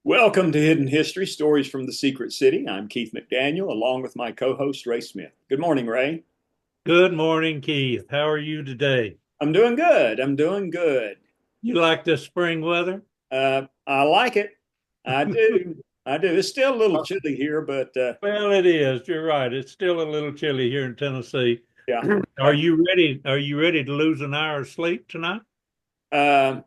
Welcome to Hidden History, Stories from the Secret City. I'm Keith McDaniel, along with my co-host, Ray Smith. Good morning, Ray. Good morning, Keith. How are you today? I'm doing good. I'm doing good. You like this spring weather? I like it. I do. I do. It's still a little chilly here, but Well, it is. You're right. It's still a little chilly here in Tennessee. yeah. Are you ready? Are you ready to lose an hour of sleep tonight? Uh,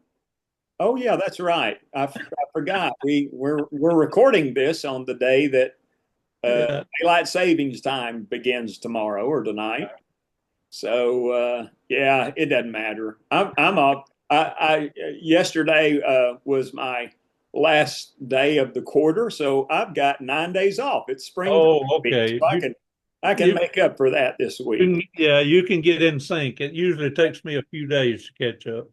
oh, yeah, that's right. I forgot. We're recording this on the day that Yeah. daylight savings time begins tomorrow or tonight. So yeah, it doesn't matter. I'm up. I yesterday was my last day of the quarter, so I've got 9 days off. It's spring Oh, break, okay. so I can You, make up for that this week. yeah, you can get in sync. It usually takes me a few days to catch up.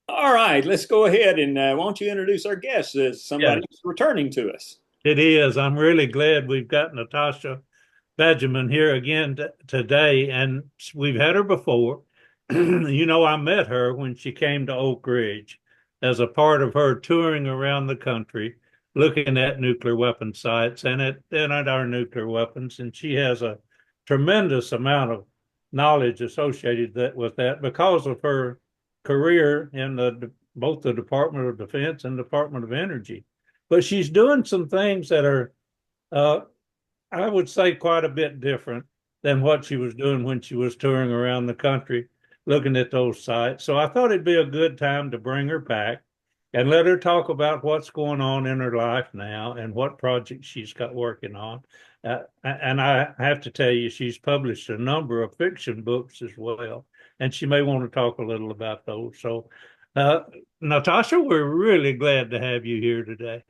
All right, let's go ahead and why don't you introduce our guest as somebody Yes, who's returning to us? it is. I'm really glad we've got Natasha Bajema here again today, and we've had her before. I met her when she came to Oak Ridge as a part of her touring around the country, looking at nuclear weapon sites and at our nuclear weapons. And she has a tremendous amount of knowledge associated with that because of her career in both the Department of Defense and Department of Energy. But she's doing some things that are uh, I would say quite a bit different than what she was doing when she was touring around the country looking at those sites. So I thought it'd be a good time to bring her back and let her talk about what's going on in her life now and what projects she's got working on. And I have to tell you, she's published a number of fiction books as well, and she may want to talk a little about those. So, uh, Natasha, we're really glad to have you here today.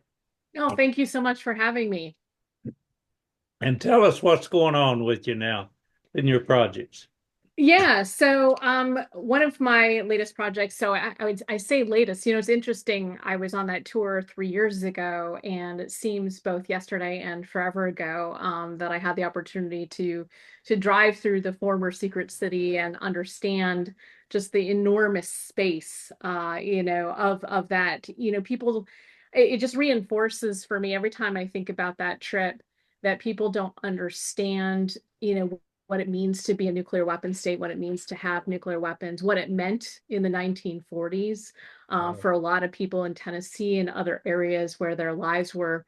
Oh, thank you so much for having me. And tell us what's going on with you now in your projects. Yeah, so one of my latest projects, so I say latest, it's interesting. I was on that tour 3 years ago, and it seems both yesterday and forever ago that I had the opportunity to drive through the former Secret City and understand just the enormous space of that. People, it just reinforces for me every time I think about that trip that people don't understand, what it means to be a nuclear weapon state, what it means to have nuclear weapons, what it meant in the 1940s for a lot of people in Tennessee and other areas where their lives were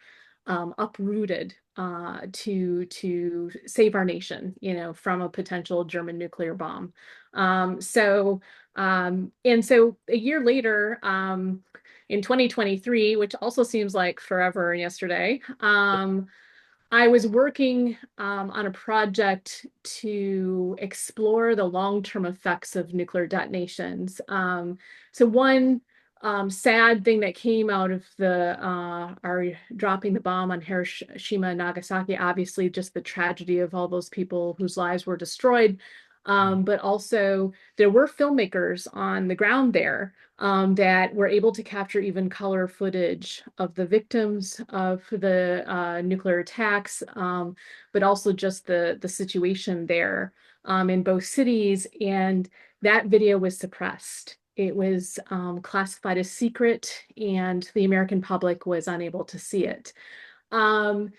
uprooted to save our nation, from a potential German nuclear bomb. And so a year later, in 2023, which also seems like forever and yesterday, I was working on a project to explore the long-term effects of nuclear detonations. So one sad thing that came out of the our dropping the bomb on Hiroshima and Nagasaki, obviously just the tragedy of all those people whose lives were destroyed. But also there were filmmakers on the ground there that were able to capture even color footage of the victims of the nuclear attacks, but also just the situation there in both cities. And that video was suppressed. It was classified as secret, and the American public was unable to see it. Um,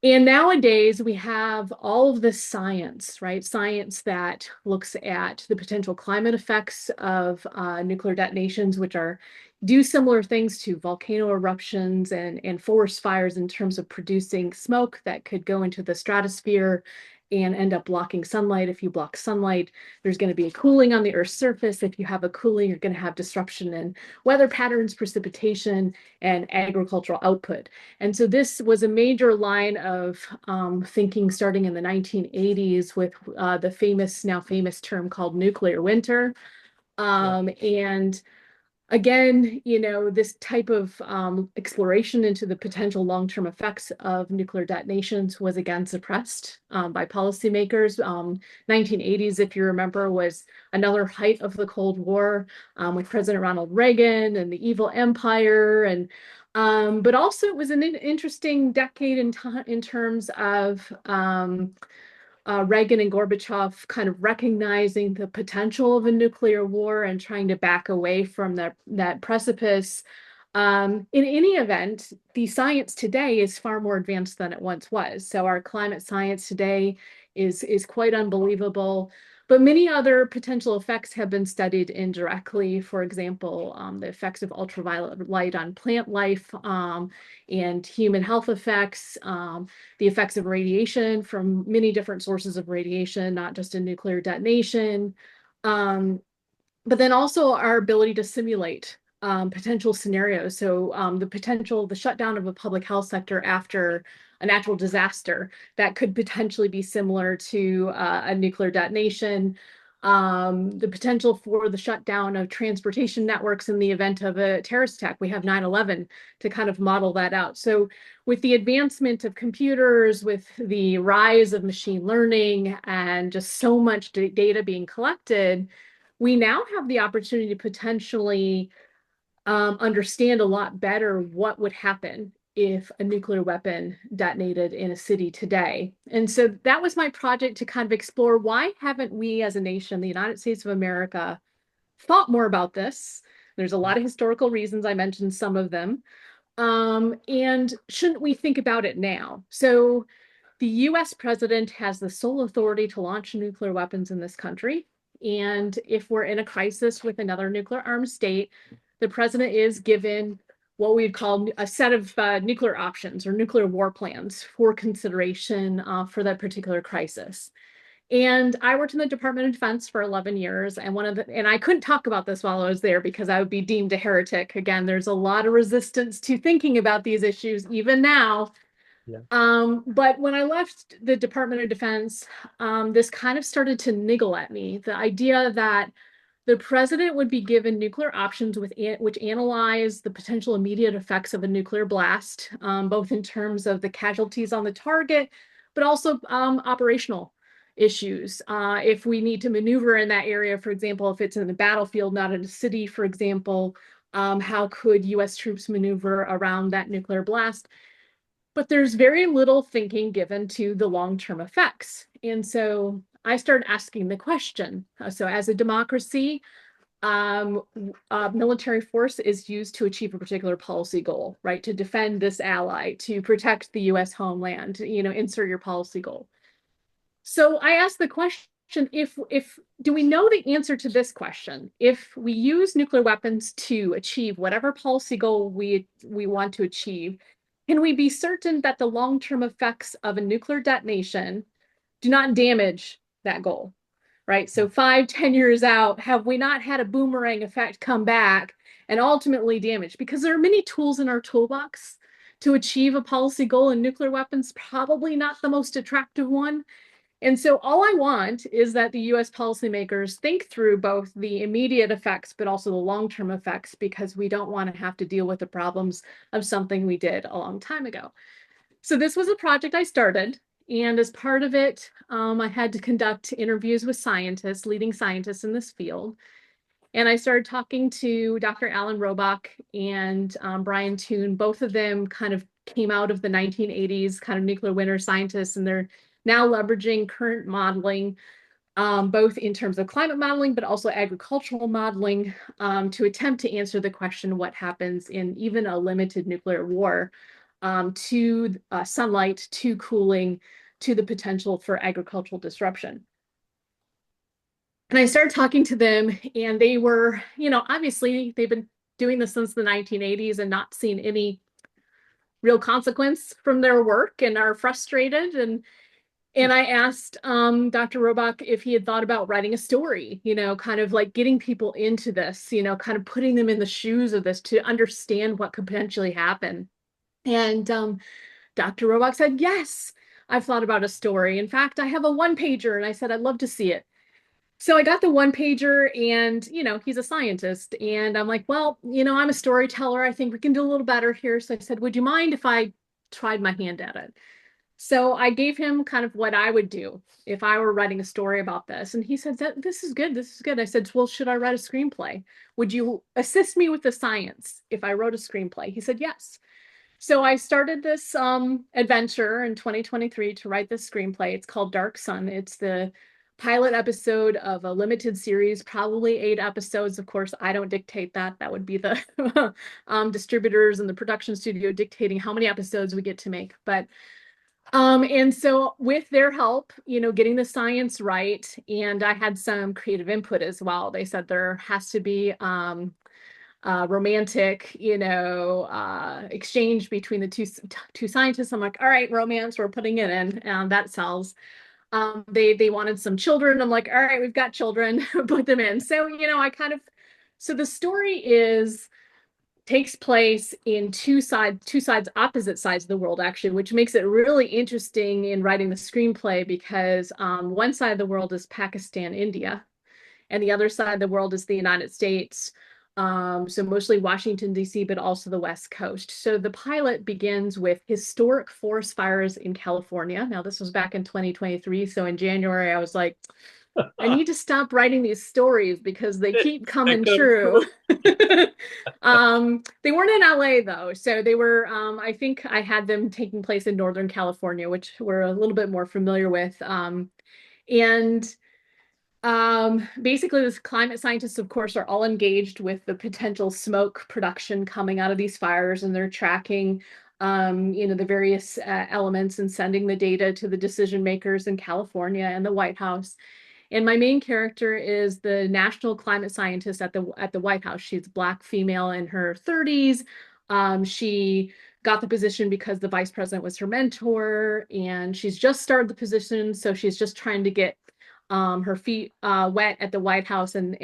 and nowadays we have all of this science, right? Science that looks at the potential climate effects of nuclear detonations, which do similar things to volcano eruptions and forest fires in terms of producing smoke that could go into the stratosphere and end up blocking sunlight. If you block sunlight, there's going to be a cooling on the Earth's surface. If you have a cooling, you're going to have disruption in weather patterns, precipitation, and agricultural output. And so this was a major line of thinking starting in the 1980s with the now famous term called nuclear winter. And again, this type of exploration into the potential long-term effects of nuclear detonations was again suppressed by policymakers. 1980s, if you remember, was another height of the Cold War with President Ronald Reagan and the evil empire. But also it was an interesting decade in terms of Reagan and Gorbachev kind of recognizing the potential of a nuclear war and trying to back away from that precipice. In any event, the science today is far more advanced than it once was. So our climate science today is quite unbelievable. But many other potential effects have been studied indirectly. For example, the effects of ultraviolet light on plant life, and human health effects, the effects of radiation from many different sources of radiation, not just a nuclear detonation. Um, but then also our ability to simulate potential scenarios. So the shutdown of a public health sector after a natural disaster that could potentially be similar to a nuclear detonation. The potential for the shutdown of transportation networks in the event of a terrorist attack. We have 9/11 to kind of model that out. So with the advancement of computers, with the rise of machine learning and just so much data being collected, we now have the opportunity to potentially understand a lot better what would happen if a nuclear weapon detonated in a city today. And so that was my project to kind of explore, why haven't we as a nation, the United States of America, thought more about this? There's a lot of historical reasons. I mentioned some of them. And shouldn't we think about it now? So the US president has the sole authority to launch nuclear weapons in this country. And if we're in a crisis with another nuclear armed state, the president is given what we'd call a set of nuclear options or nuclear war plans for consideration for that particular crisis. And I worked in the Department of Defense for 11 years, and I couldn't talk about this while I was there because I would be deemed a heretic. Again, there's a lot of resistance to thinking about these issues even now. Yeah. But when I left the Department of Defense, this kind of started to niggle at me. The idea that the president would be given nuclear options which analyze the potential immediate effects of a nuclear blast, both in terms of the casualties on the target, but also operational issues. If we need to maneuver in that area, for example, if it's in the battlefield, not in a city, for example, how could US troops maneuver around that nuclear blast? But there's very little thinking given to the long-term effects. And so I started asking the question. So as a democracy, military force is used to achieve a particular policy goal, right? To defend this ally, to protect the US homeland, insert your policy goal. So I asked the question, if do we know the answer to this question? If we use nuclear weapons to achieve whatever policy goal we want to achieve, can we be certain that the long-term effects of a nuclear detonation do not damage that goal, right? So 5-10 years out, have we not had a boomerang effect come back and ultimately damage? Because there are many tools in our toolbox to achieve a policy goal, and nuclear weapons probably not the most attractive one. And so all I want is that the US policymakers think through both the immediate effects, but also the long-term effects, because we don't want to have to deal with the problems of something we did a long time ago. So this was a project I started. And as part of it, I had to conduct interviews with scientists, leading scientists in this field. And I started talking to Dr. Alan Robach and Brian Toon. Both of them kind of came out of the 1980s, kind of nuclear winter scientists, and they're now leveraging current modeling, both in terms of climate modeling, but also agricultural modeling, to attempt to answer the question, what happens in even a limited nuclear war, to sunlight, to cooling, to the potential for agricultural disruption. And I started talking to them, and they were, obviously they've been doing this since the 1980s and not seen any real consequence from their work and are frustrated. And I asked Dr. Robach if he had thought about writing a story, kind of like getting people into this, kind of putting them in the shoes of this to understand what could potentially happen. And Dr. Robach said, yes, I've thought about a story. In fact, I have a one-pager, and I said, I'd love to see it. So I got the one-pager, and, he's a scientist. And I'm like, well, I'm a storyteller. I think we can do a little better here. So I said, would you mind if I tried my hand at it? So I gave him kind of what I would do if I were writing a story about this. And he said, this is good. This is good. I said, well, should I write a screenplay? Would you assist me with the science if I wrote a screenplay? He said, yes. So I started this adventure in 2023 to write this screenplay. It's called Dark Sun. It's the pilot episode of a limited series, probably 8 episodes. Of course, I don't dictate that. That would be the distributors and the production studio dictating how many episodes we get to make. But and so with their help, getting the science right, and I had some creative input as well. They said there has to be romantic, exchange between the two scientists. I'm like, all right, romance, we're putting it in, and that sells. They wanted some children. I'm like, all right, we've got children, put them in. So, so the story takes place in two sides, opposite sides of the world, actually, which makes it really interesting in writing the screenplay because one side of the world is Pakistan, India, and the other side of the world is the United States. So mostly Washington, D.C., but also the West Coast. So the pilot begins with historic forest fires in California. Now, this was back in 2023. So in January, I was like, I need to stop writing these stories because they keep coming true. They weren't in LA though. So they were, I think I had them taking place in Northern California, which we're a little bit more familiar with. And basically, this climate scientists, of course, are all engaged with the potential smoke production coming out of these fires, and they're tracking, the various elements and sending the data to the decision makers in California and the White House. And my main character is the national climate scientist at the White House. She's a Black female in her 30s. She got the position because the vice president was her mentor, and she's just started the position, so she's just trying to get her feet wet at the White House, and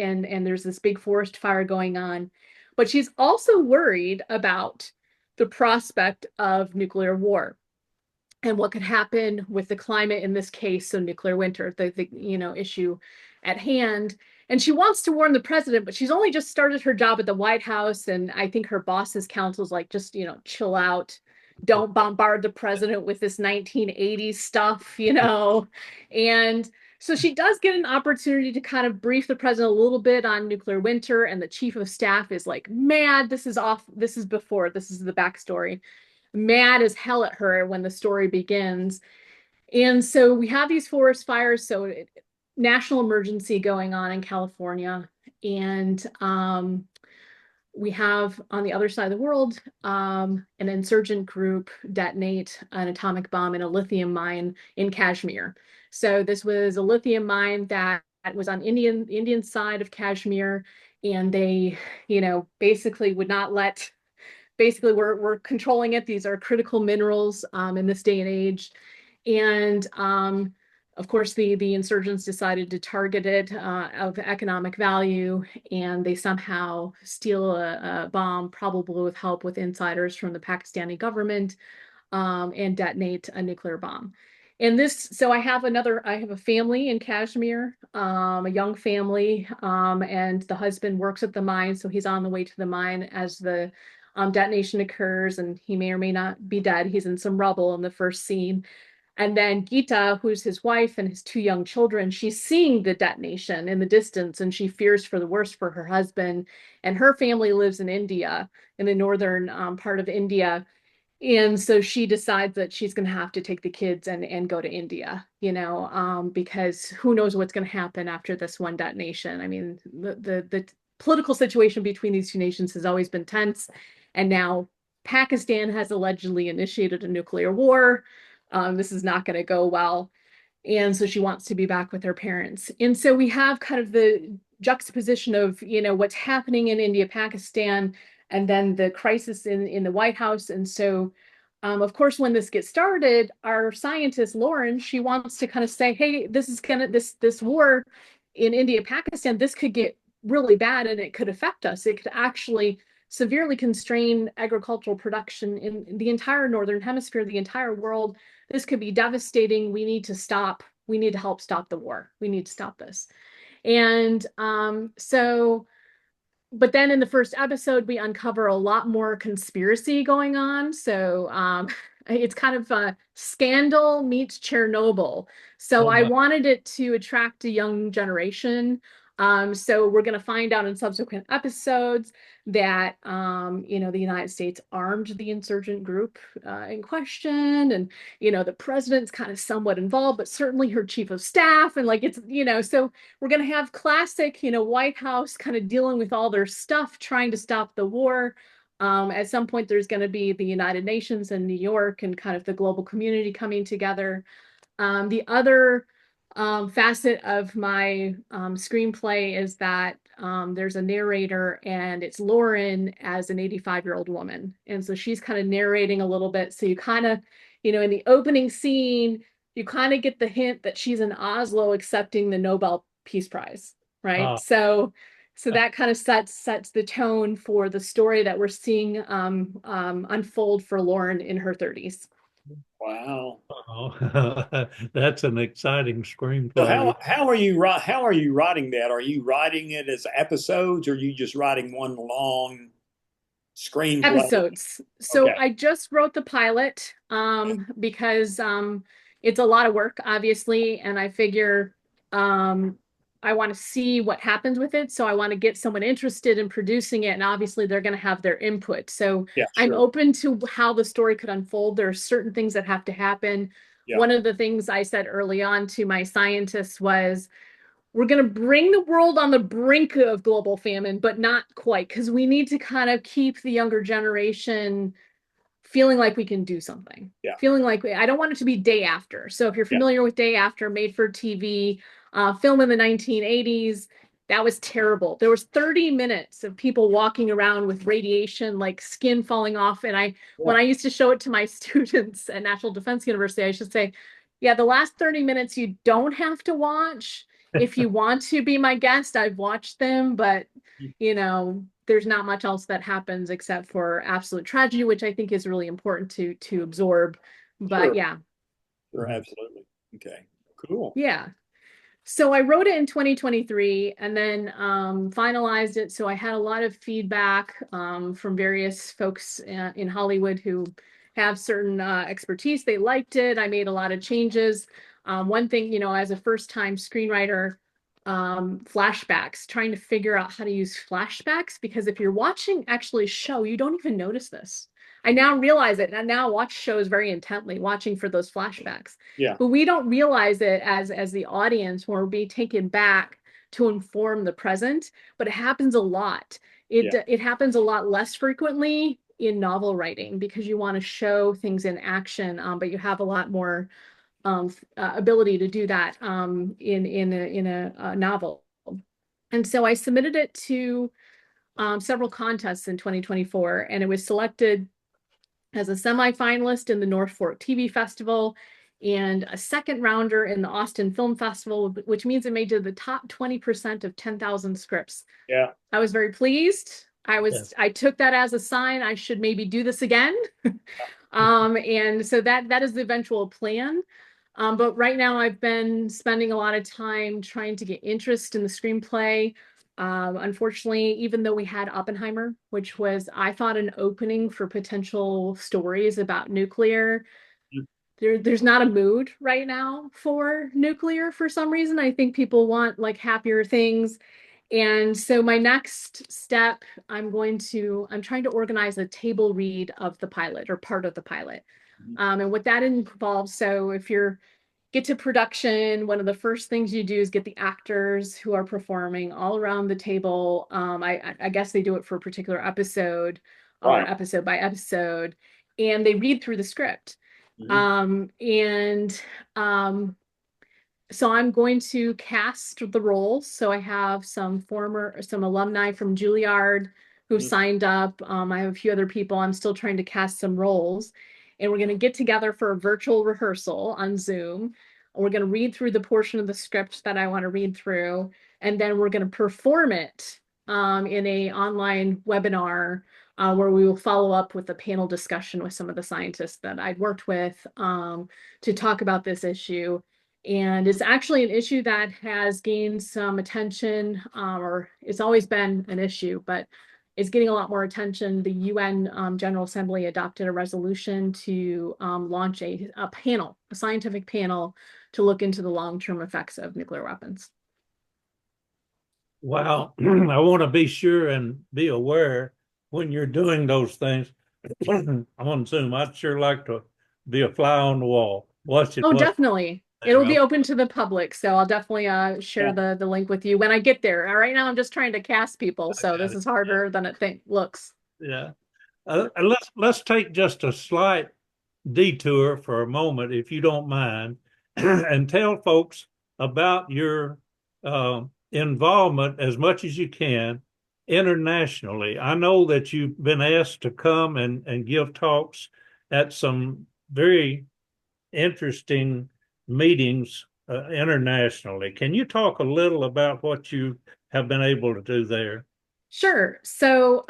there's this big forest fire going on. But she's also worried about the prospect of nuclear war and what could happen with the climate in this case, so nuclear winter, the issue at hand. And she wants to warn the president, but she's only just started her job at the White House, and I think her boss's counsel's like, just chill out, don't bombard the president with this 1980s stuff, and so she does get an opportunity to kind of brief the president a little bit on nuclear winter, and the chief of staff is like mad. This is the backstory, mad as hell at her when the story begins. And so we have these forest fires, so national emergency going on in California. And we have on the other side of the world, an insurgent group detonate an atomic bomb in a lithium mine in Kashmir. So this was a lithium mine that was on Indian side of Kashmir, and they, basically would not let. Basically, we're controlling it. These are critical minerals in this day and age, and of course, the insurgents decided to target it of economic value, and they somehow steal a bomb, probably with help with insiders from the Pakistani government, and detonate a nuclear bomb. And so I have a family in Kashmir, a young family, and the husband works at the mine, so he's on the way to the mine as the detonation occurs, and he may or may not be dead. He's in some rubble in the first scene. And then Geeta, who's his wife and his 2 young children, she's seeing the detonation in the distance, and she fears for the worst for her husband. And her family lives in India, in the northern part of India. And so she decides that she's going to have to take the kids and go to India, because who knows what's going to happen after this one detonation. I mean, the political situation between these two nations has always been tense. And now Pakistan has allegedly initiated a nuclear war. This is not going to go well. And so she wants to be back with her parents. And so we have kind of the juxtaposition of, what's happening in India, Pakistan, and then the crisis in the White House. And so, of course, when this gets started, our scientist, Lauren, she wants to kind of say, hey, this war in India, Pakistan, this could get really bad and it could affect us. It could actually severely constrain agricultural production in the entire Northern Hemisphere, the entire world. This could be devastating. We need to stop. We need to help stop the war. We need to stop this. And but then in the first episode, we uncover a lot more conspiracy going on. So it's kind of a Scandal meets Chernobyl. So I wanted it to attract a young generation. So we're going to find out in subsequent episodes that, the United States armed the insurgent group in question. And, the president's kind of somewhat involved, but certainly her chief of staff. And like, so we're going to have classic, White House kind of dealing with all their stuff, trying to stop the war. At some point, there's going to be the United Nations in New York and kind of the global community coming together. The other facet of my screenplay is that there's a narrator, and it's Lauren as an 85-year-old woman. And so she's kind of narrating a little bit. So you kind of, in the opening scene, you kind of get the hint that she's in Oslo accepting the Nobel Peace Prize, right? Ah, So that kind of sets the tone for the story that we're seeing unfold for Lauren in her 30s. Wow. oh, that's an exciting So screenplay. how are you writing that? Are you writing it as episodes, or are you just writing one long screenplay? Episodes. So Okay. I just wrote the pilot because it's a lot of work, obviously, and I figure I want to see what happens with it. So I want to get someone interested in producing it, and obviously they're going to have their input. So Yeah, I'm sure. open to how the story could unfold. There are certain things that have to happen. Yeah, One of the things I said early on to my scientists was, we're going to bring the world on the brink of global famine, but not quite, because we need to kind of keep the younger generation feeling like we can do something, yeah, feeling like I don't want it to be Day After. So if you're yeah, familiar with Day After, made for TV, film in the 1980s, that was terrible. There was 30 minutes of people walking around with radiation, like skin falling off. And yeah. when I used to show it to my students at National Defense University, I should say, yeah, the last 30 minutes you don't have to watch. If you want to be my guest, I've watched them, but there's not much else that happens except for absolute tragedy, which I think is really important to absorb. But Sure, yeah, sure, absolutely. Okay, cool. yeah. So I wrote it in 2023 and then finalized it. So I had a lot of feedback from various folks in Hollywood who have certain expertise. They liked it. I made a lot of changes. One thing, as a first-time screenwriter, flashbacks, trying to figure out how to use flashbacks, because if you're watching actually a show, you don't even notice this. I now realize it, and I now watch shows very intently, watching for those flashbacks. Yeah, But we don't realize it as the audience when we're being taken back to inform the present. But it happens a lot. yeah, It happens a lot less frequently in novel writing, because you want to show things in action, but you have a lot more ability to do that in a novel. And so I submitted it to several contests in 2024, and it was selected as a semifinalist in the North Fork TV Festival and a second rounder in the Austin Film Festival, which means it made it to the top 20% of 10,000 scripts. yeah, I was very pleased. Yes. I took that as a sign I should maybe do this again. And so that is the eventual plan. But right now I've been spending a lot of time trying to get interest in the screenplay. Unfortunately, even though we had Oppenheimer, which was, I thought, an opening for potential stories about nuclear, there's not a mood right now for nuclear for some reason. I think people want like happier things. And so my next step, I'm trying to organize a table read of the pilot, or part of the pilot. And what that involves, so if you're get to production, one of the first things you do is get the actors who are performing all around the table. I guess they do it for a particular episode, or right. episode by episode, and they read through the script. Mhm. And so I'm going to cast the roles. So I have some alumni from Juilliard who've Mhm. signed up. I have a few other people. I'm still trying to cast some roles. And we're going to get together for a virtual rehearsal on Zoom. We're going to read through the portion of the script that I want to read through. And then we're going to perform it in a online webinar where we will follow up with a panel discussion with some of the scientists that I'd worked with to talk about this issue. And it's actually an issue that has gained some attention, or it's always been an issue, but it's getting a lot more attention. The UN General Assembly adopted a resolution to launch a panel, a scientific panel, to look into the long-term effects of nuclear weapons. Well, I want to be sure and be aware when you're doing those things. I'm on Zoom. I'd sure like to be a fly on the wall. Watch it, Oh, watch definitely. there. It'll be open to the public, so I'll definitely share Yeah. the link with you when I get there. Right now, I'm just trying to cast people, I so got this it. is harder than it looks. Yeah. And let's take just a slight detour for a moment, if you don't mind, and tell folks about your involvement as much as you can internationally. I know that you've been asked to come and give talks at some very interesting meetings internationally. Can you talk a little about what you have been able to do there? Sure. So,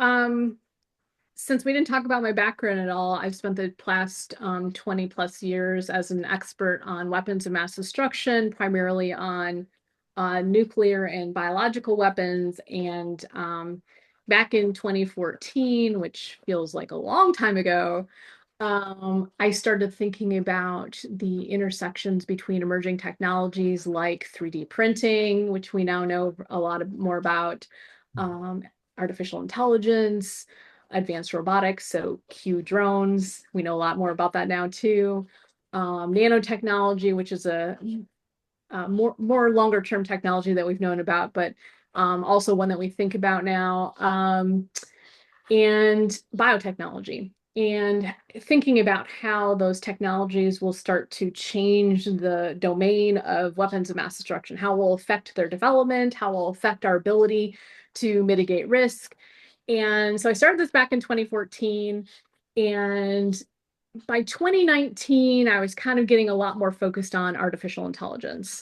since we didn't talk about my background at all, I've spent the past 20 plus years as an expert on weapons of mass destruction, primarily on nuclear and biological weapons. And back in 2014, which feels like a long time ago, I started thinking about the intersections between emerging technologies like 3D printing, which we now know a lot more about, um, artificial intelligence, advanced robotics, so Q drones. We know a lot more about that now too. Nanotechnology, which is a more longer term technology that we've known about, but also one that we think about now. And biotechnology, and thinking about how those technologies will start to change the domain of weapons of mass destruction, how will affect their development, how will affect our ability to mitigate risk. And so I started this back in 2014. And by 2019, I was kind of getting a lot more focused on artificial intelligence.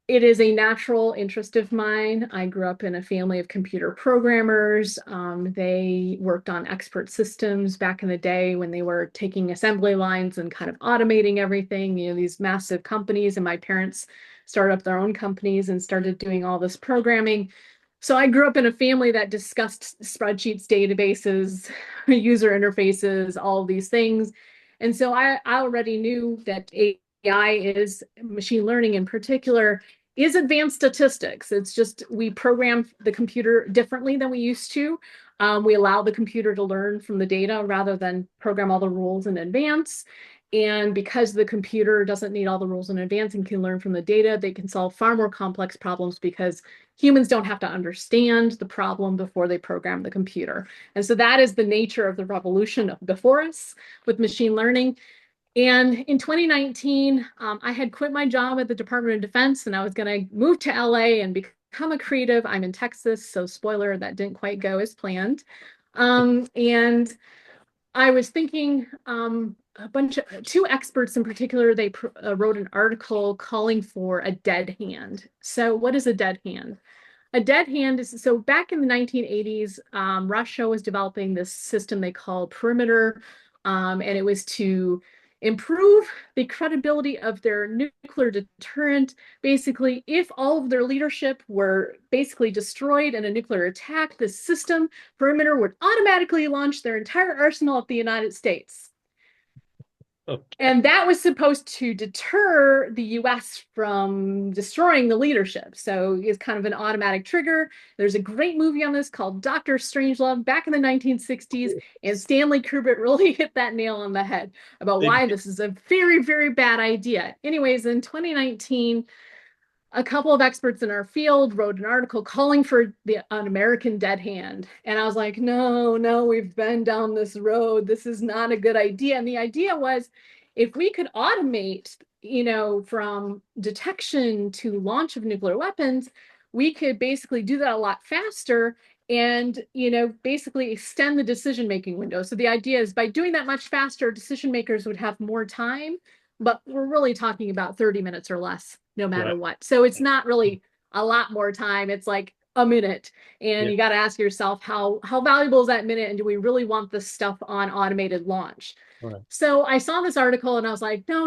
It is a natural interest of mine. I grew up in a family of computer programmers. They worked on expert systems back in the day when they were taking assembly lines and kind of automating everything, these massive companies. And my parents started up their own companies and started doing all this programming. So I grew up in a family that discussed spreadsheets, databases, user interfaces, all of these things. And so I already knew that AI is machine learning in particular is advanced statistics. It's just we program the computer differently than we used to. We allow the computer to learn from the data rather than program all the rules in advance. And because the computer doesn't need all the rules in advance and can learn from the data, they can solve far more complex problems because humans don't have to understand the problem before they program the computer. And so that is the nature of the revolution before us with machine learning. And in 2019, I had quit my job at the Department of Defense and I was going to move to LA and become a creative. I'm in Texas, so spoiler, that didn't quite go as planned. And I was thinking two experts in particular, they wrote an article calling for a dead hand. So what is a dead hand? A dead hand is, so back in the 1980s, Russia was developing this system they called perimeter, and it was to improve the credibility of their nuclear deterrent. Basically, if all of their leadership were basically destroyed in a nuclear attack, the system perimeter would automatically launch their entire arsenal at the United States. Okay. And that was supposed to deter the US from destroying the leadership. So it's kind of an automatic trigger. There's a great movie on this called Dr. Strangelove back in the 1960s. And Stanley Kubrick really hit that nail on the head about why this is a very, very bad idea. Anyways, in 2019, a couple of experts in our field wrote an article calling for an American dead hand. And I was like, no, we've been down this road. This is not a good idea. And the idea was if we could automate, from detection to launch of nuclear weapons, we could basically do that a lot faster and, basically extend the decision-making window. So the idea is by doing that much faster, decision makers would have more time, but we're really talking about 30 minutes or less, no matter Right. what. So it's not really a lot more time. It's like a minute. And Yeah. you got to ask yourself, how valuable is that minute? And do we really want this stuff on automated launch? Right. So I saw this article and I was like, no.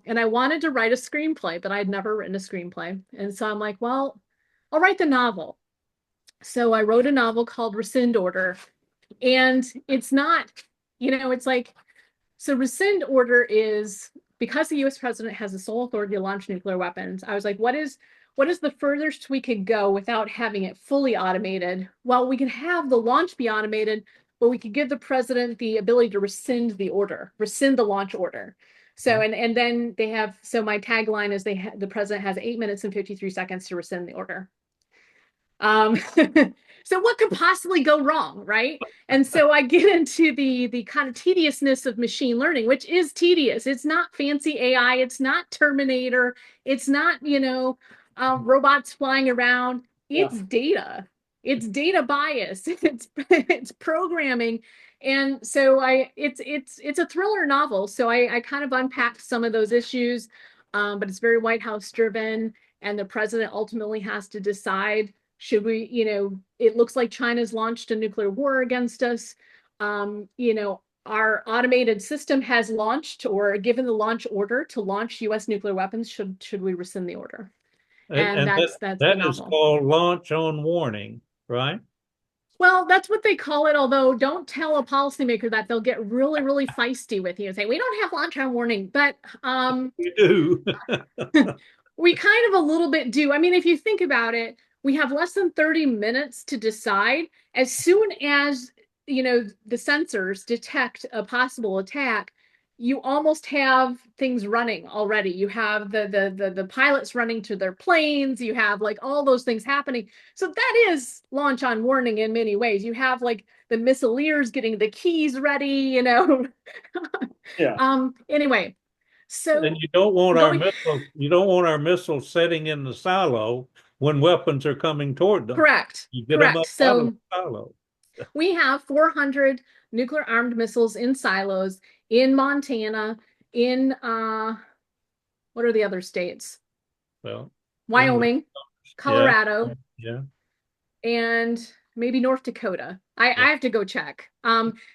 And I wanted to write a screenplay, but I'd never written a screenplay. And so I'm like, well, I'll write the novel. So I wrote a novel called Rescind Order. And it's not, it's like, so rescind order is because the US president has the sole authority to launch nuclear weapons. I was like, what is what is the furthest we could go without having it fully automated? Well, we could have the launch be automated, but we could give the president the ability to rescind the launch order. So, and then they have, so my tagline is the president has 8 minutes and 53 seconds to rescind the order. So what could possibly go wrong, right? And so I get into the kind of tediousness of machine learning, which is tedious. It's not fancy AI. It's not Terminator. It's not, robots flying around. It's data. It's data bias. It's programming. And so it's a thriller novel. So I kind of unpacked some of those issues, but it's very White House driven, and the president ultimately has to decide, should we, it looks like China's launched a nuclear war against us. Our automated system has launched or given the launch order to launch US nuclear weapons. Should we rescind the order? And that's the that is novel. called launch on warning, right? Well, that's what they call it, although don't tell a policymaker that. They'll get really, really feisty with you and say, we don't have launch on warning. But We do. we kind of a little bit do. I mean, if you think about it, we have less than 30 minutes to decide. As soon as, the sensors detect a possible attack, you almost have things running already. You have the pilots running to their planes. You have like all those things happening. So that is launch on warning in many ways. You have like the missileers getting the keys ready, Yeah. Anyway, so And you don't want our missiles sitting in the silo when weapons are coming toward them. correct. You get them up out of the silo. We have 400 nuclear armed missiles in silos in Montana, in what are the other states? Well, Wyoming, Colorado, yeah, and maybe North Dakota. I have to go check.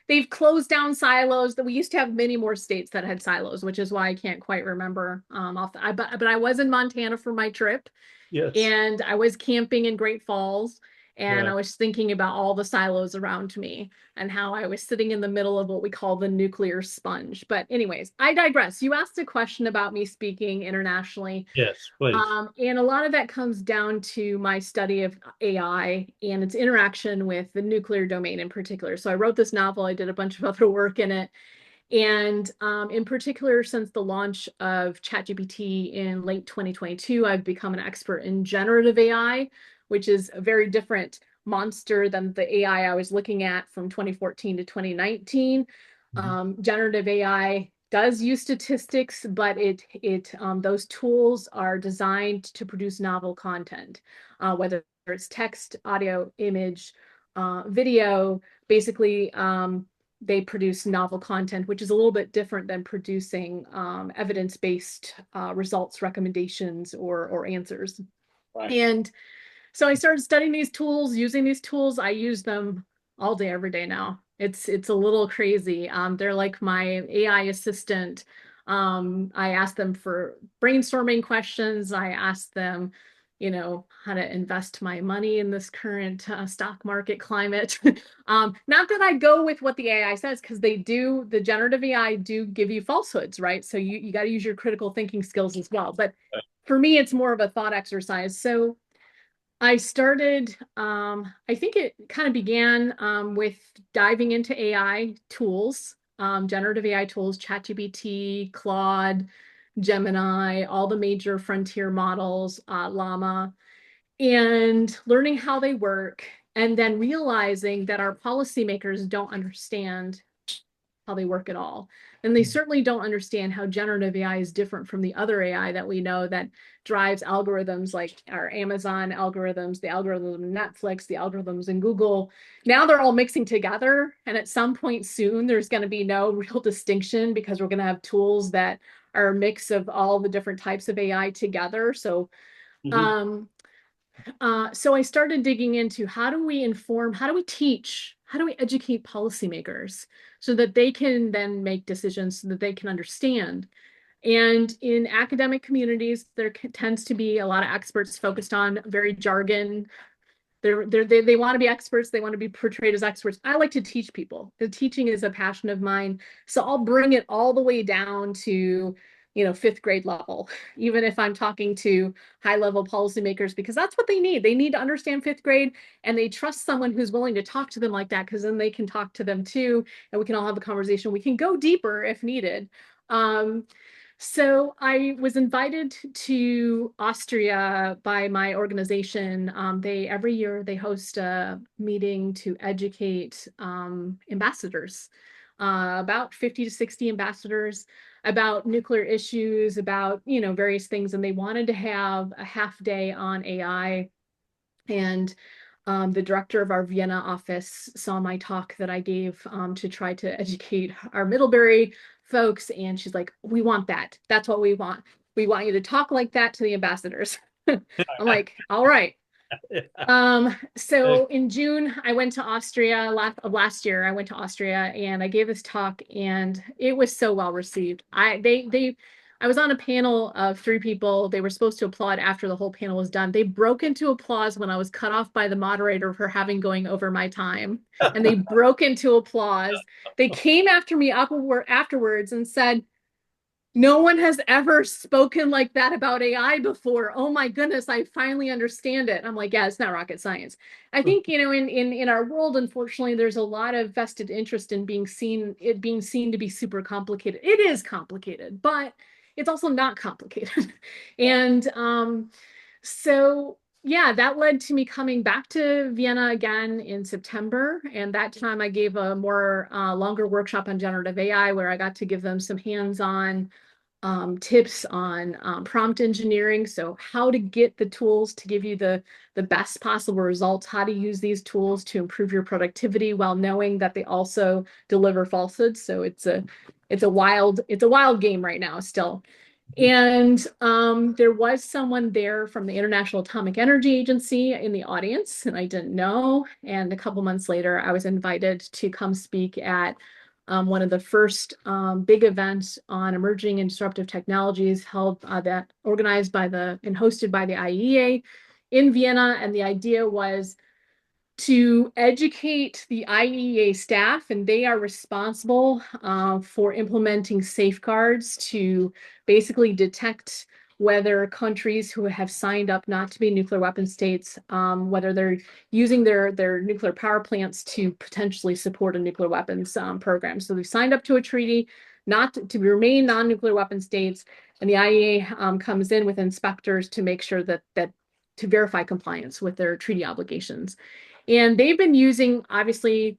They've closed down silos. That we used to have many more states that had silos, which is why I can't quite remember but I was in Montana for my trip. yes. And I was camping in Great Falls, and Right. I was thinking about all the silos around me and how I was sitting in the middle of what we call the nuclear sponge. But anyways, I digress. You asked a question about me speaking internationally. Yes, please. And a lot of that comes down to my study of AI and its interaction with the nuclear domain in particular. So I wrote this novel. I did a bunch of other work in it. And in particular, since the launch of ChatGPT in late 2022, I've become an expert in generative AI, which is a very different monster than the AI I was looking at from 2014 to 2019. Generative AI does use statistics, but those tools are designed to produce novel content, whether it's text, audio, image, video. Basically, they produce novel content, which is a little bit different than producing evidence-based results, recommendations, or answers. Right. And so I started studying these tools, using these tools. I use them all day, every day now. It's a little crazy. They're like my AI assistant. I ask them for brainstorming questions. I ask them, how to invest my money in this current stock market climate. Not that I go with what the AI says, because the generative AI do give you falsehoods, right? So you got to use your critical thinking skills as well. But for me, it's more of a thought exercise. So I started, I think it kind of began with diving into AI tools, generative AI tools, ChatGPT, Claude, Gemini, all the major frontier models, Llama, and learning how they work, and then realizing that our policymakers don't understand how they work at all. And they certainly don't understand how generative AI is different from the other AI that we know that drives algorithms like our Amazon algorithms, the algorithms in Netflix, the algorithms in Google. Now they're all mixing together. And at some point soon, there's going to be no real distinction, because we're going to have tools that are a mix of all the different types of AI together. So, so I started digging into how do we inform, how do we teach, how do we educate policymakers so that they can then make decisions, so that they can understand. And in academic communities, there tends to be a lot of experts focused on very jargon. They want to be experts. They want to be portrayed as experts. I like to teach people. The teaching is a passion of mine. So I'll bring it all the way down to fifth grade level, even if I'm talking to high level policymakers, because that's what they need. They need to understand fifth grade, and they trust someone who's willing to talk to them like that, because then they can talk to them too, and we can all have a conversation. We can go deeper if needed. So I was invited to Austria by my organization. They every year they host a meeting to educate ambassadors, about 50 to 60 ambassadors, about nuclear issues, about various things, and they wanted to have a half day on AI. And the director of our Vienna office saw my talk that I gave to try to educate our Middlebury folks, and she's like, "We want that. That's what we want. We want you to talk like that to the ambassadors." I'm like, "All right." So in June, I went to Austria last year. I went to Austria and I gave this talk, and it was so well received. I was on a panel of 3 people. They were supposed to applaud after the whole panel was done. They broke into applause when I was cut off by the moderator for having going over my time, and they broke into applause. They came after me afterwards and said, "No one has ever spoken like that about AI before. Oh my goodness, I finally understand it." I'm like, yeah, it's not rocket science. I think, in our world, unfortunately, there's a lot of vested interest in it being seen to be super complicated. It is complicated, but it's also not complicated. And so yeah, that led to me coming back to Vienna again in September. And that time I gave a more longer workshop on generative AI, where I got to give them some hands-on tips on prompt engineering. So how to get the tools to give you the best possible results, how to use these tools to improve your productivity while knowing that they also deliver falsehoods. So it's a wild game right now still. And there was someone there from the International Atomic Energy Agency in the audience, and I didn't know. And a couple months later, I was invited to come speak at one of the first big events on emerging and disruptive technologies held that organized by and hosted by the IEA in Vienna. And the idea was to educate the IEA staff, and they are responsible for implementing safeguards to basically detect whether countries who have signed up not to be nuclear weapon states, whether they're using their nuclear power plants to potentially support a nuclear weapons program. So they've signed up to a treaty not to remain non-nuclear weapon states, and the IEA comes in with inspectors to make sure that to verify compliance with their treaty obligations. And they've been using, obviously,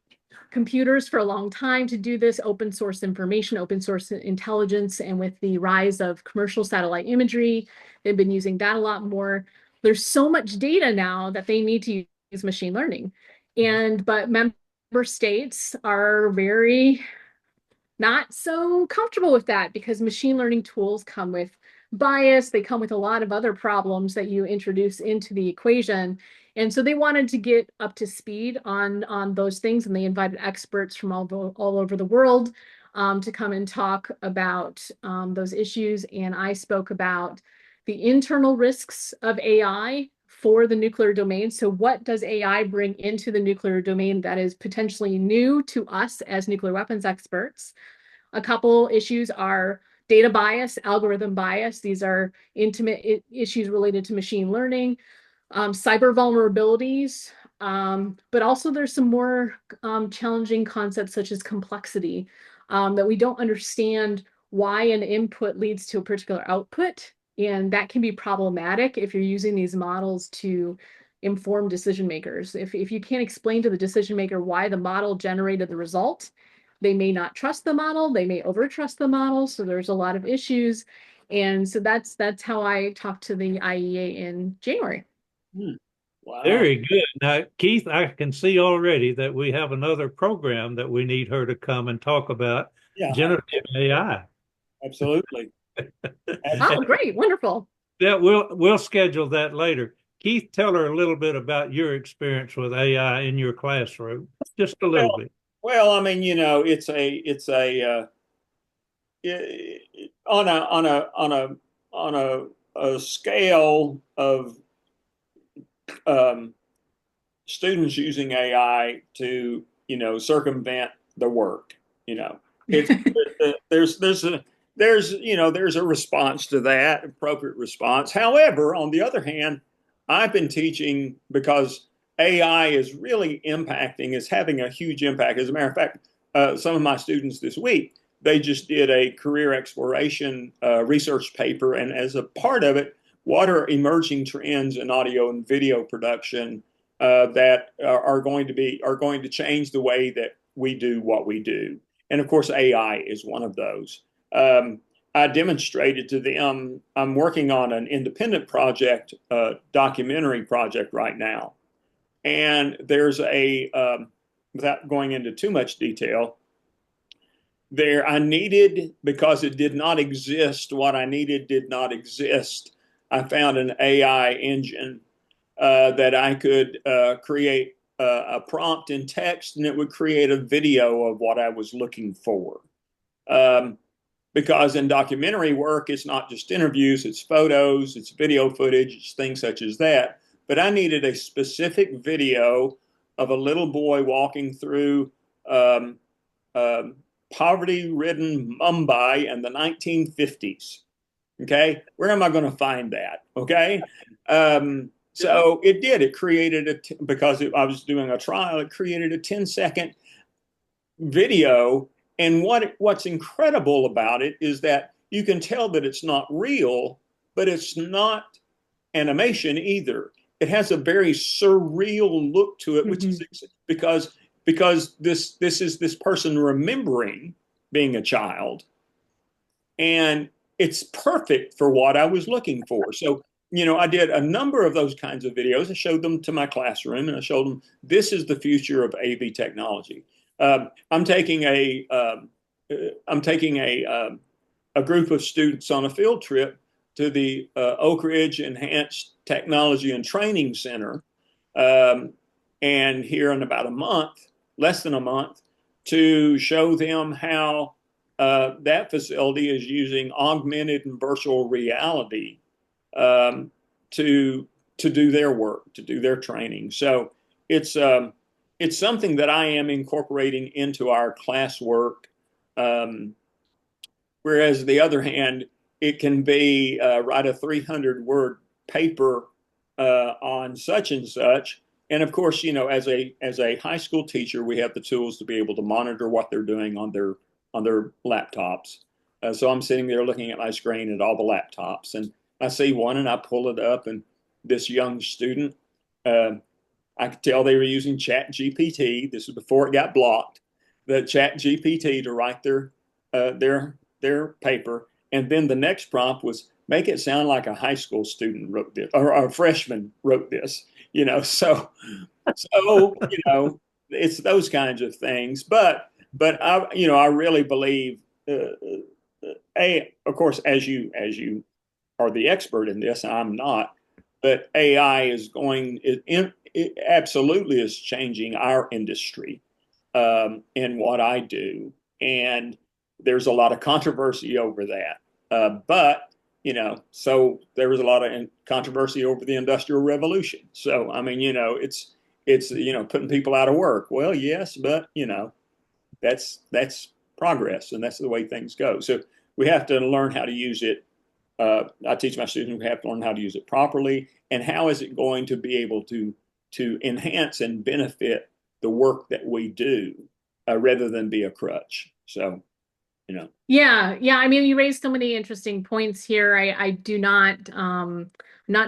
computers for a long time to do this, open source information, open source intelligence. And with the rise of commercial satellite imagery, they've been using that a lot more. There's so much data now that they need to use machine learning. But member states are very not so comfortable with that, because machine learning tools come with bias. They come with a lot of other problems that you introduce into the equation. And so they wanted to get up to speed on those things, and they invited experts from all over the world to come and talk about those issues. And I spoke about the internal risks of AI for the nuclear domain. So what does AI bring into the nuclear domain that is potentially new to us as nuclear weapons experts? A couple issues are data bias, algorithm bias. These are intimate issues related to machine learning, cyber vulnerabilities, but also there's some more challenging concepts such as complexity, that we don't understand why an input leads to a particular output. And that can be problematic if you're using these models to inform decision makers. If you can't explain to the decision maker why the model generated the result, they may not trust the model, they may overtrust the model. So there's a lot of issues. And so that's how I talked to the IEA in January. Wow. Very good. Now, Keith, I can see already that we have another program that we need her to come and talk about generative AI. Absolutely. Oh, great. Wonderful. Yeah, we'll schedule that later. Keith, tell her a little bit about your experience with AI in your classroom, just a little bit. Well, I mean, it's on a scale of students using AI to circumvent the work. It's there's there's a response to that, appropriate response. However, on the other hand, I've been teaching because AI is really impacting, is having a huge impact. As a matter of fact, some of my students this week, they just did a career exploration research paper, and as a part of it, what are emerging trends in audio and video production that are going to change the way that we do what we do. And of course, AI is one of those. Um, I demonstrated to them, I'm working on an independent project, documentary project right now. And there's without going into too much detail, I needed, because it did not exist, what I needed did not exist. I found an AI engine that I could create a prompt in text, and it would create a video of what I was looking for. Um, because in documentary work, it's not just interviews, it's photos, it's video footage, it's things such as that. But I needed a specific video of a little boy walking through um, poverty-ridden Mumbai in the 1950s. Okay, where am I going to find that? Okay, so it did. It created because I was doing a trial. It created a 10-second video, and what's incredible about it is that you can tell that it's not real, but it's not animation either. It has a very surreal look to it, which is because this is this person remembering being a child, and it's perfect for what I was looking for. So, I did a number of those kinds of videos. I showed them to my classroom, and I showed them this is the future of AV technology. I'm taking a group of students on a field trip to the Oak Ridge Enhanced Technology and Training Center, and here in about a month, less than a month, to show them how that facility is using augmented and virtual reality to do their work, to do their training. So it's something that I am incorporating into our classwork. Whereas the other hand, it can be write a 300-word paper on such and such. And of course, as a high school teacher, we have the tools to be able to monitor what they're doing on their laptops. So I'm sitting there looking at my screen at all the laptops, and I see one, and I pull it up, and this young student, I could tell they were using Chat GPT. This is before it got blocked. The Chat GPT to write their paper, and then the next prompt was make it sound like a high school student wrote this, or a freshman wrote this. So it's those kinds of things. But I really believe, of course, as you are the expert in this, I'm not, but AI it absolutely is changing our industry in what I do, and there's a lot of controversy over that. But so there was a lot of controversy over the Industrial Revolution. So I mean, it's putting people out of work. Well, yes, but that's progress, and that's the way things go. So we have to learn how to use it. I teach my students we have to learn how to use it properly, and how is it going to be able to enhance and benefit the work that we do, rather than be a crutch. So, Yeah. I mean, you raised so many interesting points here. I do not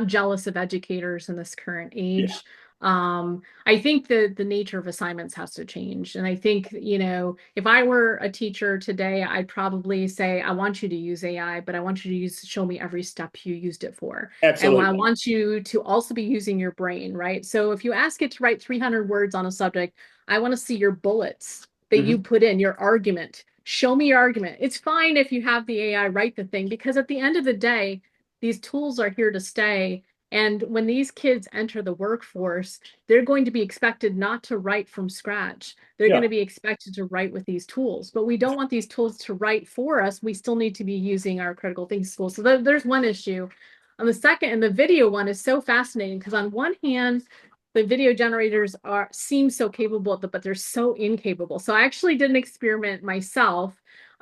jealous of educators in this current age. Yeah. I think the nature of assignments has to change. And I think, if I were a teacher today, I'd probably say, I want you to use AI, but I want you to show me every step you used it for. Absolutely. And I want you to also be using your brain, right? So if you ask it to write 300 words on a subject, I want to see your bullets that you put in, your argument. Show me your argument. It's fine if you have the AI write the thing, because at the end of the day, these tools are here to stay. And when these kids enter the workforce, they're going to be expected not to write from scratch. They're going to be expected to write with these tools, but we don't want these tools to write for us. We still need to be using our critical thinking skills. So there's one issue. On the second, and the video one is so fascinating, because on one hand, the video generators seem so capable, but they're so incapable. So I actually did an experiment myself.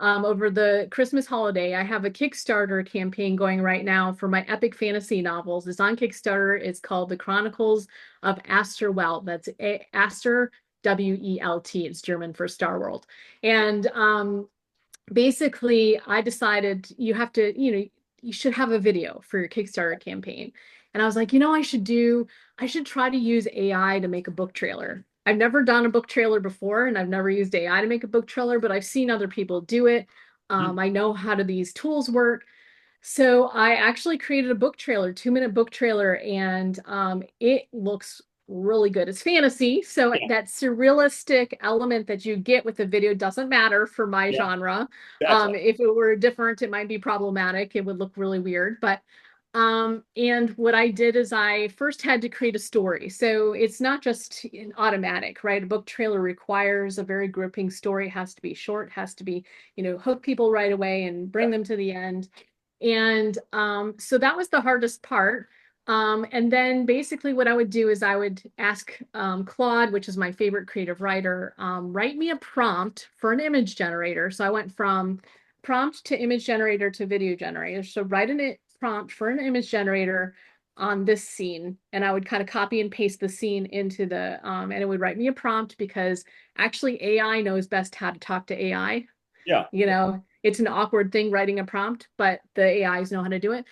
over the Christmas holiday. I have a Kickstarter campaign going right now for my epic fantasy novels. It's on Kickstarter. It's called The Chronicles of Asterwelt. That's Aster, W-E-L-T. It's German for Star World. And basically, I decided you have to, you should have a video for your Kickstarter campaign. And I was like, I should try to use AI to make a book trailer. I've never done a book trailer before, and I've never used AI to make a book trailer, but I've seen other people do it. I know how do these tools work. So I actually created a book trailer, 2-minute book trailer, and it looks really good. It's fantasy, so Yeah. that surrealistic element that you get with the video doesn't matter for my Yeah. genre. Exactly. If it were different, it might be problematic. It would look really weird. But and what I did is I first had to create a story. So it's not just an automatic, right? A book trailer requires a very gripping story. It has to be short, has to be, hook people right away and bring them to the end. And so that was the hardest part. And then basically what I would do is I would ask Claude, which is my favorite creative writer, write me a prompt for an image generator. So I went from prompt to image generator to video generator. So write a prompt for an image generator on this scene. And I would kind of copy and paste the scene into and it would write me a prompt because actually AI knows best how to talk to AI. Yeah. It's an awkward thing writing a prompt, but the AIs know how to do it.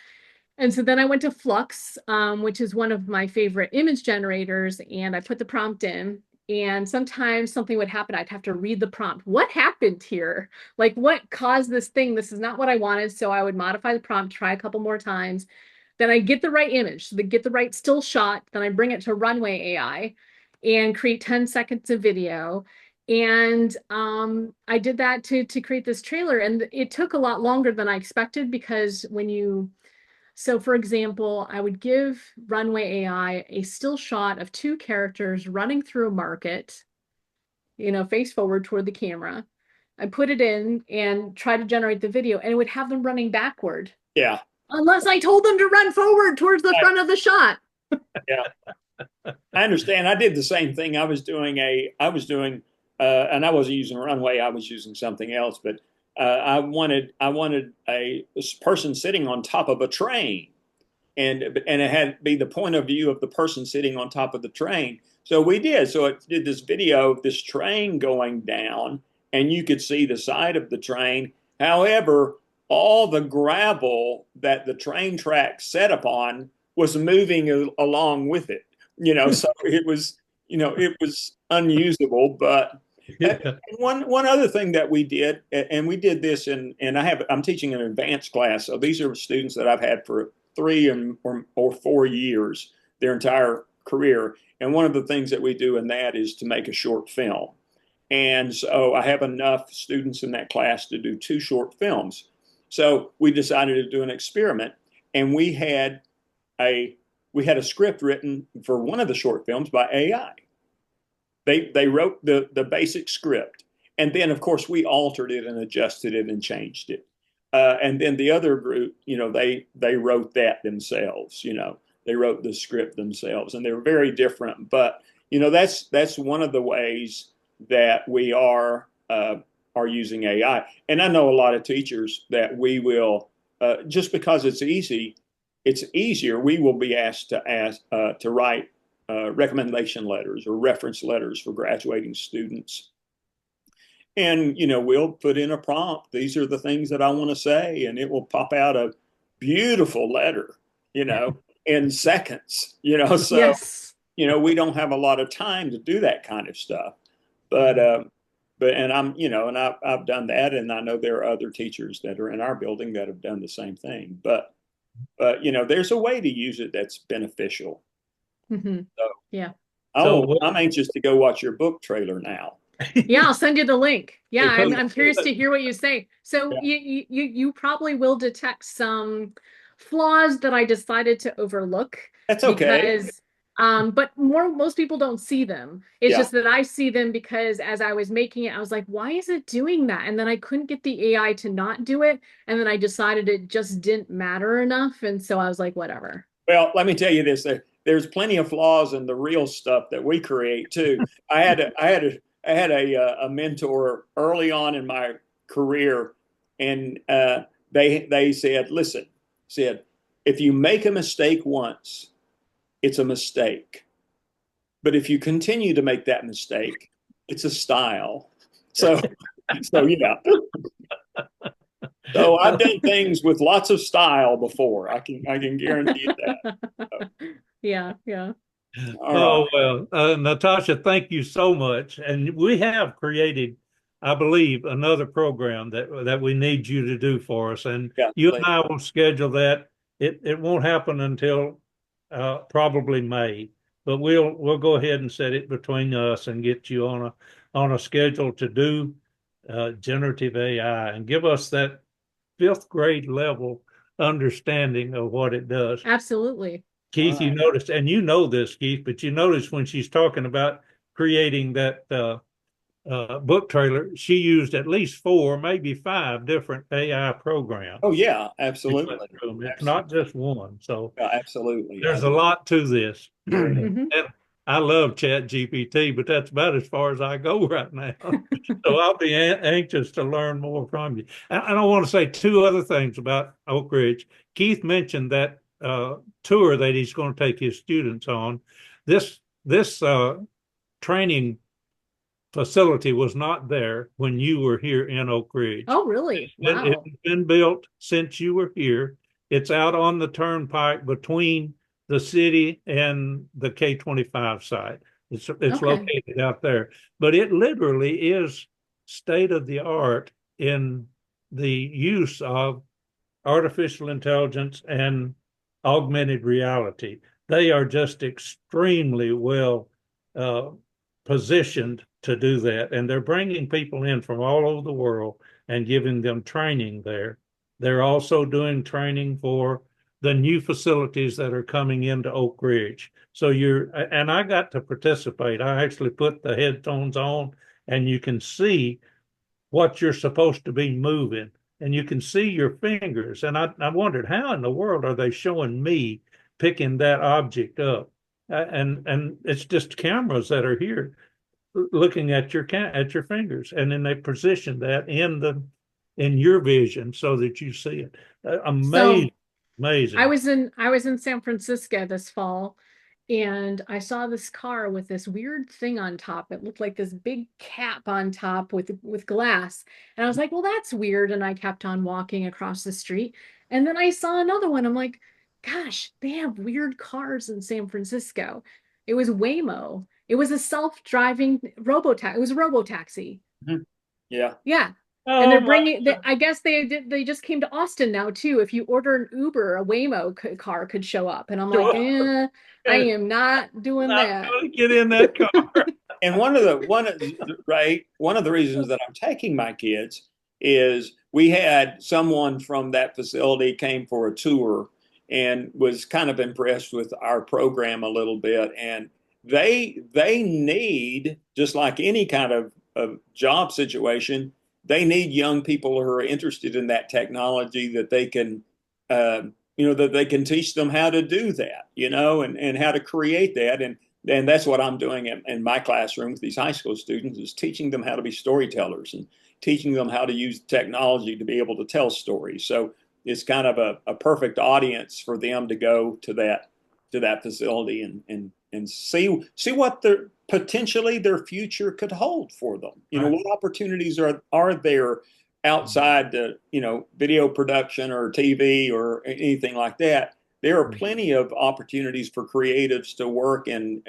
And so then I went to Flux, which is one of my favorite image generators, and I put the prompt in. And sometimes something would happen. I'd have to read the prompt. What happened here? Like, what caused this thing? This is not what I wanted. So I would modify the prompt, try a couple more times. Then I get the right image, so they get the right still shot. Then I bring it to Runway AI and create 10 seconds of video. And I did that to create this trailer. And it took a lot longer than I expected because so for example, I would give Runway AI a still shot of 2 characters running through a market, face forward toward the camera. I put it in and try to generate the video, and it would have them running backward. Yeah. Unless I told them to run forward towards the front of the shot. Yeah. I understand. I did the same thing. I was doing, and I wasn't using Runway. I was using something else, but I wanted a person sitting on top of a train, and it had to be the point of view of the person sitting on top of the train. So we did. So it did this video of this train going down, and you could see the side of the train. However, all the gravel that the train track set upon was moving along with it. So it was unusable. But one other thing that we did, and we did this, and I'm teaching an advanced class, so these are students that I've had for 3 or 4 years, their entire career. And one of the things that we do in that is to make a short film. And so I have enough students in that class to do 2 short films. So we decided to do an experiment, and we had a script written for one of the short films by AI. They wrote the basic script, and then of course we altered it and adjusted it and changed it. And then the other group, they wrote that themselves. They wrote the script themselves, and they were very different. But that's one of the ways that we are using AI. And I know a lot of teachers that we will just because it's easier. We will be asked to write recommendation letters or reference letters for graduating students. And, we'll put in a prompt. These are the things that I want to say. And it will pop out a beautiful letter, in seconds, So, Yes. we don't have a lot of time to do that kind of stuff. But and I'm, and I've done that. And I know there are other teachers that are in our building that have done the same thing. But there's a way to use it that's beneficial. Mm-hmm. So, yeah. I'm anxious to go watch your book trailer now. Yeah, I'll send you the link. Yeah, Hey, I'm curious to hear what you say. So Yeah. you probably will detect some flaws that I decided to overlook That's okay. because but most people don't see them. It's Yeah. just that I see them because as I was making it, I was like, why is it doing that? And then I couldn't get the AI to not do it. And then I decided it just didn't matter enough. And so I was like, whatever. Well, let me tell you this. There's plenty of flaws in the real stuff that we create too. I had a mentor early on in my career and they said, if you make a mistake once, it's a mistake. But if you continue to make that mistake, it's a style. So, so yeah. So I've done things with lots of style before. I can guarantee you that. So, Yeah, yeah. all right. Oh, well, Natasha, thank you so much. And we have created, I believe, another program that we need you to do for us. And Yeah. you and I will schedule that. It won't happen until probably May, but we'll go ahead and set it between us and get you on a schedule to do generative AI and give us that fifth grade level understanding of what it does. Absolutely. All Keith, you right. noticed, and you know this, Keith, but you notice when she's talking about creating that book trailer, she used at least four, maybe five different AI programs. Oh yeah, absolutely. It's Absolutely. not just one. So Yeah, absolutely. there's a lot to this. There it is. Hmm. And I love Chat GPT, but that's about as far as I go right now. So I'll be anxious to learn more from you. And I want to say two other things about Oak Ridge. Keith mentioned that tour that he's going to take his students on. This training facility was not there when you were here in Oak Ridge. Oh, really? Wow. It's been built since you were here. It's out on the turnpike between the city and the K-25 site. It's Okay. located out there, but it literally is state of the art in the use of artificial intelligence and augmented reality. They are just extremely well uh, positioned to do that. And they're bringing people in from all over the world and giving them training there. They're also doing training for the new facilities that are coming into Oak Ridge. So and I got to participate. I actually put the headphones on and you can see what you're supposed to be moving and you can see your fingers. And I wondered, how in the world are they showing me picking that object up? And it's just cameras that are here looking at your fingers, and then they position that in your vision so that you see it. So Amazing, I amazing. was in San Francisco this fall, and I saw this car with this weird thing on top. It looked like this big cap on top with glass. And I was like, well, that's weird. And I kept on walking across the street. And then I saw another one. I'm like, gosh, they have weird cars in San Francisco. It was Waymo. It was a self-driving robotaxi. It was a robotaxi. Mhm. Yeah. Yeah. And Oh they're my! I guess they just came to Austin now too. If you order an Uber, a Waymo car could show up. And I'm like, I am not doing Not that. going to get in that car. And one of the reasons that I'm taking my kids is we had someone from that facility came for a tour and was kind of impressed with our program a little bit. And they need, just like any kind of job situation, they need young people who are interested in that technology that they can uh, that they can teach them how to do that, and how to create that. And that's what I'm doing in my classroom with these high school students, is teaching them how to be storytellers and teaching them how to use technology to be able to tell stories. So it's kind of a perfect audience for them to go to that facility and see what potentially their future could hold for them. Right. What opportunities are there outside the video production or TV or anything like that. There are plenty of opportunities for creatives to work in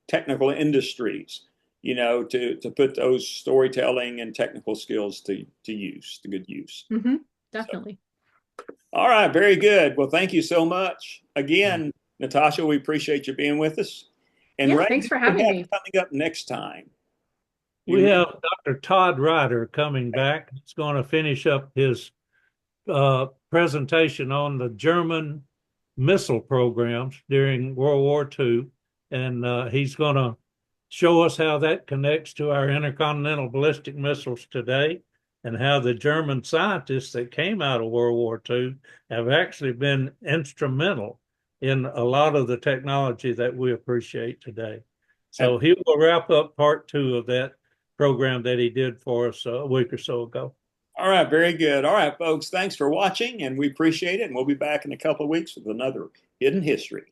technical industries, to put those storytelling and technical skills to good use. Hmm. So, Definitely. all right, very good. Well, thank you so much again, Natasha. We appreciate you being with us. And Yeah, Ray, thanks who for do we having have me. coming up next time? We You have Dr. Todd Ryder coming back. He's going to finish up his presentation on the German missile programs during World War II. And he's going to show us how that connects to our intercontinental ballistic missiles today and how the German scientists that came out of World War II have actually been instrumental in a lot of the technology that we appreciate today. So he will wrap up part two of that program that he did for us a week or so ago. All right, very good. All right, folks, thanks for watching, and we appreciate it. And we'll be back in a couple of weeks with another Hidden History.